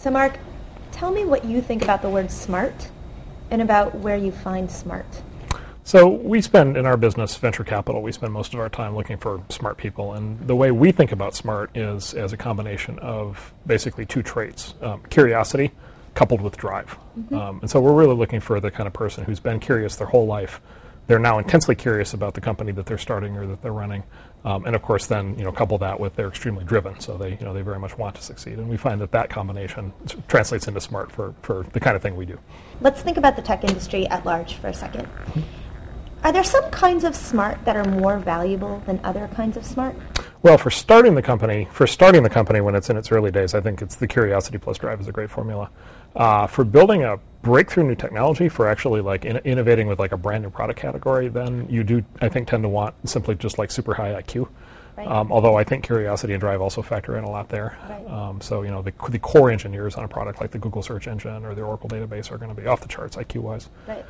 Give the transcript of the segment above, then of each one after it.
So Mark, tell me what you think about the word smart and about where you find smart. So we spend, in our business, venture capital, we spend most of our time looking for smart people. And the way we think about smart is as a combination of basically two traits, curiosity coupled with drive. And so we're really looking for the kind of person who's been curious their whole life. They're now intensely curious about the company that they're starting or that they're running. And of course then, couple that with they're extremely driven. So they very much want to succeed. And we find that combination translates into smart for the kind of thing we do. Let's think about the tech industry at large for a second. Are there some kinds of smart that are more valuable than other kinds of smart? Well, for starting the company when it's in its early days, I think it's the curiosity plus drive is a great formula. For building a breakthrough new technology, for actually innovating with a brand new product category, then you do, I think, tend to want simply just super high IQ. Right. Although I think curiosity and drive also factor in a lot there. Right. So the core engineers on a product like the Google search engine or the Oracle database are going to be off the charts IQ-wise. Right.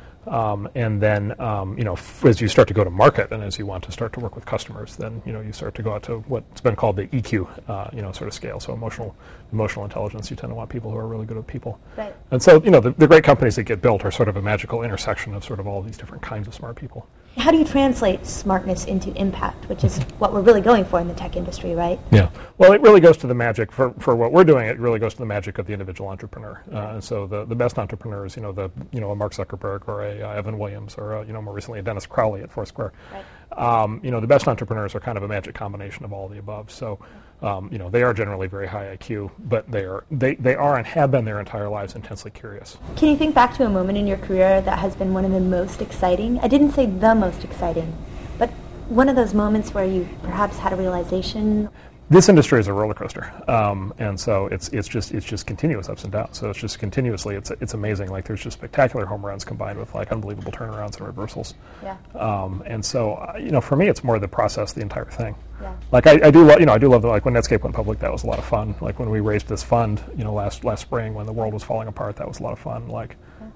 And then as you start to go to market and as you want to start to work with customers, then you start to go out to what's been called the EQ sort of scale. So emotional intelligence. You tend to want people who are really good with people. Right. And so the great companies that get built are sort of a magical intersection of sort of all these different kinds of smart people. How do you translate smartness into impact, which is what we're really going for in the tech industry, right? Yeah. Well, it really goes to the magic, for what we're doing, it really goes to the magic of the individual entrepreneur. And so the best entrepreneurs, a Mark Zuckerberg or a Evan Williams or, more recently a Dennis Crowley at Foursquare. Right. The best entrepreneurs are kind of a magic combination of all the above. So, they are generally very high IQ, but they are and have been their entire lives intensely curious. Can you think back to a moment in your career that has been one of the most exciting? I didn't say the most exciting, but one of those moments where you perhaps had a realization? This industry is a roller coaster, and so it's just continuous ups and downs. So it's just continuously, it's amazing. There's just spectacular home runs combined with unbelievable turnarounds and reversals. Yeah. And so for me, it's more the process, the entire thing. Yeah. I do love when Netscape went public, that was a lot of fun. When we raised this fund, last spring when the world was falling apart, that was a lot of fun.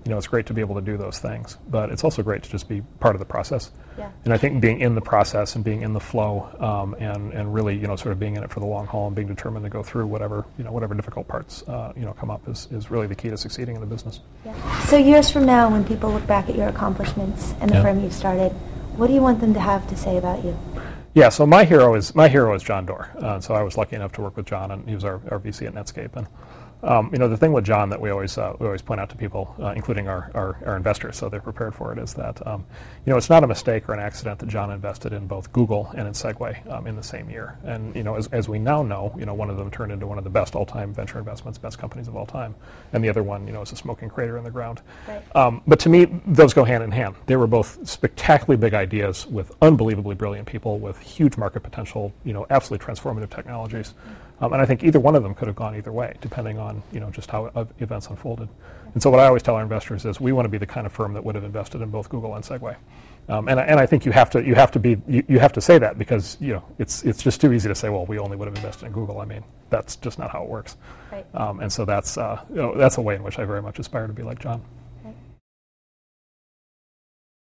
It's great to be able to do those things, but it's also great to just be part of the process. Yeah. And I think being in the process and being in the flow, and really, sort of being in it for the long haul and being determined to go through whatever difficult parts, come up is really the key to succeeding in the business. Yeah. So years from now, when people look back at your accomplishments and the firm you started, what do you want them to have to say about you? Yeah, so my hero is John Doerr. So I was lucky enough to work with John, and he was our VC at Netscape. And the thing with John that we always point out to people, including our investors, so they're prepared for it, is that it's not a mistake or an accident that John invested in both Google and in Segway in the same year. And as we now know, one of them turned into one of the best all-time venture investments, best companies of all time, and the other one, is a smoking crater in the ground. Right. But to me, those go hand in hand. They were both spectacularly big ideas with unbelievably brilliant people with huge market potential, absolutely transformative technologies. And I think either one of them could have gone either way, depending on just how events unfolded. And so what I always tell our investors is we want to be the kind of firm that would have invested in both Google and Segway. And I think you have to say that because it's just too easy to say, well, we only would have invested in Google. I mean, that's just not how it works. Right. And so that's a way in which I very much aspire to be like John.